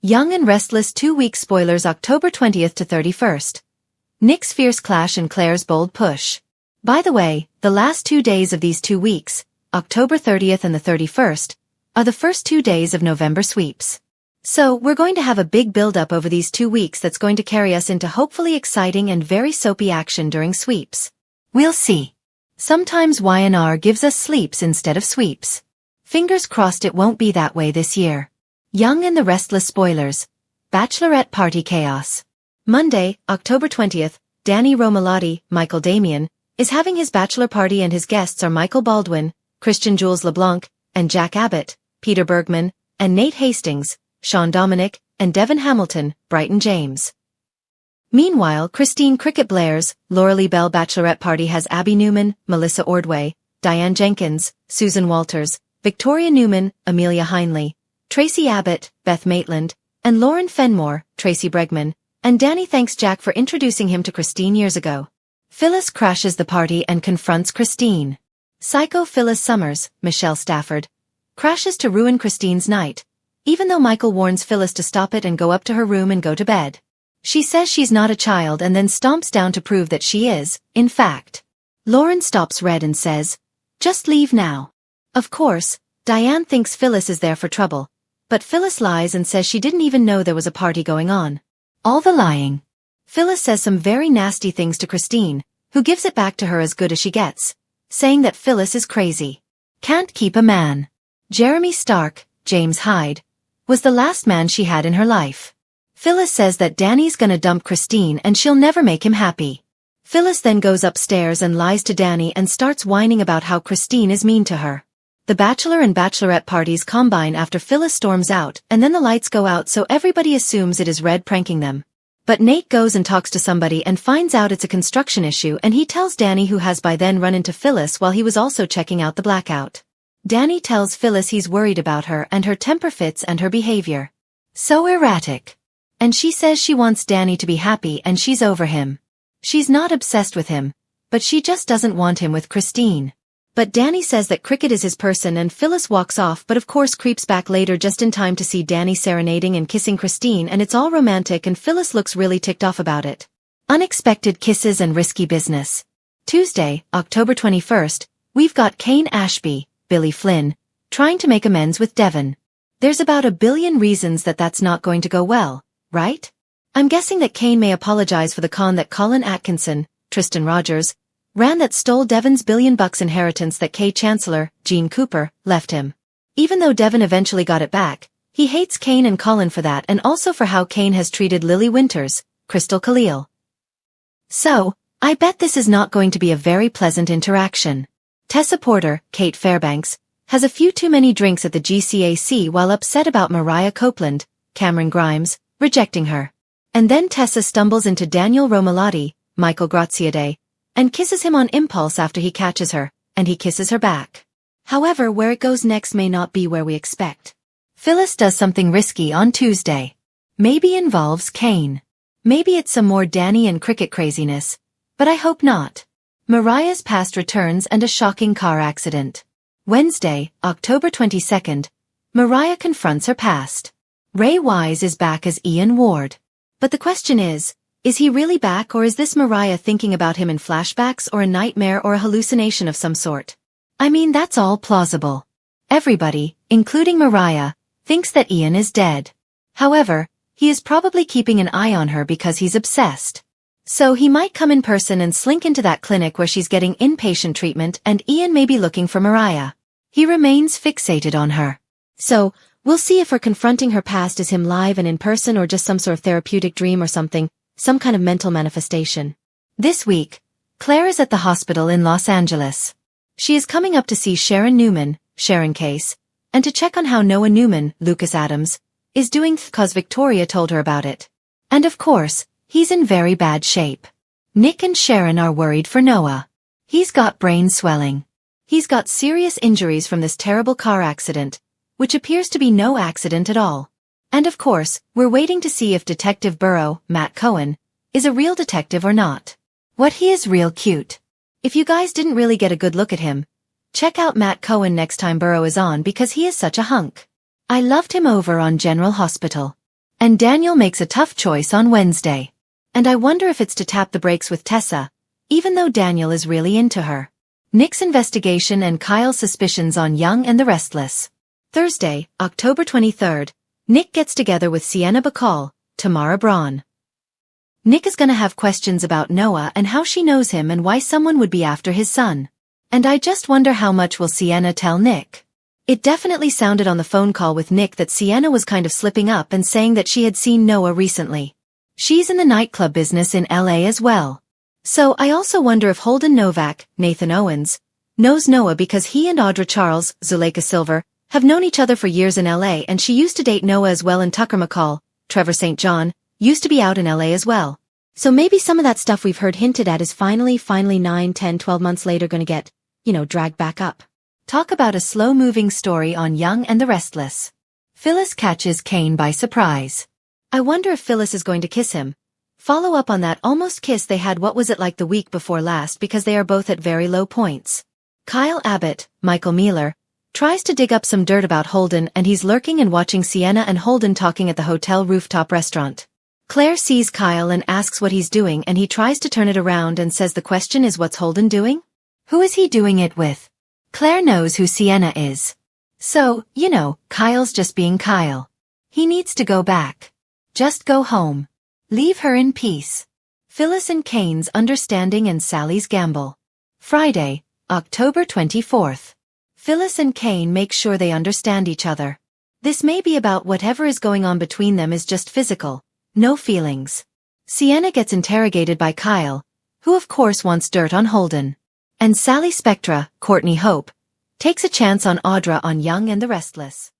Young and Restless 2-week spoilers October 20th to 31st. Nick's fierce clash and Claire's bold push. By the way, the last 2 days of these 2 weeks, October 30th and the 31st, are the first 2 days of November sweeps. So, we're going to have a big build-up over these 2 weeks that's going to carry us into hopefully exciting and very soapy action during sweeps. We'll see. Sometimes Y&R gives us sleeps instead of sweeps. Fingers crossed it won't be that way this year. Young and the Restless spoilers. Bachelorette party chaos. Monday, October 20th, Danny Romalotti, Michael Damian, is having his bachelor party and his guests are Michael Baldwin, Christian Jules LeBlanc, and Jack Abbott, Peter Bergman, and Nate Hastings, Sean Dominic, and Devin Hamilton, Brighton James. Meanwhile, Christine Cricket Blair's Lauralee Bell bachelorette party has Abby Newman, Melissa Ordway, Diane Jenkins, Susan Walters, Victoria Newman, Amelia Heinley, Tracy Abbott, Beth Maitland, and Lauren Fenmore, Tracy Bregman, and Danny thanks Jack for introducing him to Christine years ago. Phyllis crashes the party and confronts Christine. Psycho Phyllis Summers, Michelle Stafford, crashes to ruin Christine's night, even though Michael warns Phyllis to stop it and go up to her room and go to bed. She says she's not a child and then stomps down to prove that she is, in fact. Lauren stops red and says, "Just leave now." Of course, Diane thinks Phyllis is there for trouble, but Phyllis lies and says she didn't even know there was a party going on. All the lying. Phyllis says some very nasty things to Christine, who gives it back to her as good as she gets, saying that Phyllis is crazy. Can't keep a man. Jeremy Stark, James Hyde, was the last man she had in her life. Phyllis says that Danny's gonna dump Christine and she'll never make him happy. Phyllis then goes upstairs and lies to Danny and starts whining about how Christine is mean to her. The bachelor and bachelorette parties combine after Phyllis storms out and then the lights go out so everybody assumes it is Red pranking them. But Nate goes and talks to somebody and finds out it's a construction issue and he tells Danny, who has by then run into Phyllis while he was also checking out the blackout. Danny tells Phyllis he's worried about her and her temper fits and her behavior. So erratic. And she says she wants Danny to be happy and she's over him. She's not obsessed with him, but she just doesn't want him with Christine. But Danny says that Cricket is his person and Phyllis walks off but of course creeps back later just in time to see Danny serenading and kissing Christine and it's all romantic and Phyllis looks really ticked off about it. Unexpected kisses and risky business. Tuesday, October 21st, we've got Kane Ashby, Billy Flynn, trying to make amends with Devin. There's about a billion reasons that that's not going to go well, right? I'm guessing that Kane may apologize for the con that Colin Atkinson, Tristan Rogers, ran that stole Devin's $1 billion inheritance that Kay Chancellor, Gene Cooper, left him. Even though Devin eventually got it back, he hates Kane and Colin for that and also for how Kane has treated Lily Winters, Crystal Khalil. So, I bet this is not going to be a very pleasant interaction. Tessa Porter, Kate Fairbanks, has a few too many drinks at the GCAC while upset about Mariah Copeland, Cameron Grimes, rejecting her. And then Tessa stumbles into Daniel Romalotti, Michael Graziadei, and kisses him on impulse after he catches her, and he kisses her back. However, where it goes next may not be where we expect. Phyllis does something risky on Tuesday. Maybe involves Kane. Maybe it's some more Danny and Cricket craziness, but I hope not. Mariah's past returns and a shocking car accident. Wednesday, October 22nd, Mariah confronts her past. Ray Wise is back as Ian Ward. But the question is he really back or is this Mariah thinking about him in flashbacks or a nightmare or a hallucination of some sort? I mean, that's all plausible. Everybody, including Mariah, thinks that Ian is dead. However, he is probably keeping an eye on her because he's obsessed. So he might come in person and slink into that clinic where she's getting inpatient treatment and Ian may be looking for Mariah. He remains fixated on her. So, we'll see if her confronting her past is him live and in person or just some sort of therapeutic dream or something. Some kind of mental manifestation. This week, Claire is at the hospital in Los Angeles. She is coming up to see Sharon Newman, Sharon Case, and to check on how Noah Newman, Lucas Adams, is doing cause Victoria told her about it. And of course, he's in very bad shape. Nick and Sharon are worried for Noah. He's got brain swelling. He's got serious injuries from this terrible car accident, which appears to be no accident at all. And of course, we're waiting to see if Detective Burrow, Matt Cohen, is a real detective or not. What he is real cute. If you guys didn't really get a good look at him, check out Matt Cohen next time Burrow is on because he is such a hunk. I loved him over on General Hospital. And Daniel makes a tough choice on Wednesday. And I wonder if it's to tap the brakes with Tessa, even though Daniel is really into her. Nick's investigation and Kyle's suspicions on Young and the Restless. Thursday, October 23rd, Nick gets together with Sienna Bacall, Tamara Braun. Nick is gonna have questions about Noah and how she knows him and why someone would be after his son. And I just wonder how much will Sienna tell Nick. It definitely sounded on the phone call with Nick that Sienna was kind of slipping up and saying that she had seen Noah recently. She's in the nightclub business in LA as well. So I also wonder if Holden Novak, Nathan Owens, knows Noah because he and Audra Charles, Zuleika Silver, have known each other for years in LA, and she used to date Noah as well, and Tucker McCall, Trevor St. John, used to be out in LA as well. So maybe some of that stuff we've heard hinted at is finally 9, 10, 12 months later gonna get, dragged back up. Talk about a slow-moving story on Young and the Restless. Phyllis catches Kane by surprise. I wonder if Phyllis is going to kiss him. Follow up on that almost kiss they had, what was it like the week before last, because they are both at very low points. Kyle Abbott, Michael Mealer, tries to dig up some dirt about Holden, and he's lurking and watching Sienna and Holden talking at the hotel rooftop restaurant. Claire sees Kyle and asks what he's doing, and he tries to turn it around and says the question is, what's Holden doing? Who is he doing it with? Claire knows who Sienna is. So, Kyle's just being Kyle. He needs to go back. Just go home. Leave her in peace. Phyllis and Kane's understanding and Sally's gamble. Friday, October 24th. Phyllis and Kane make sure they understand each other. This may be about whatever is going on between them is just physical, no feelings. Sienna gets interrogated by Kyle, who of course wants dirt on Holden. And Sally Spectra, Courtney Hope, takes a chance on Audra on Young and the Restless.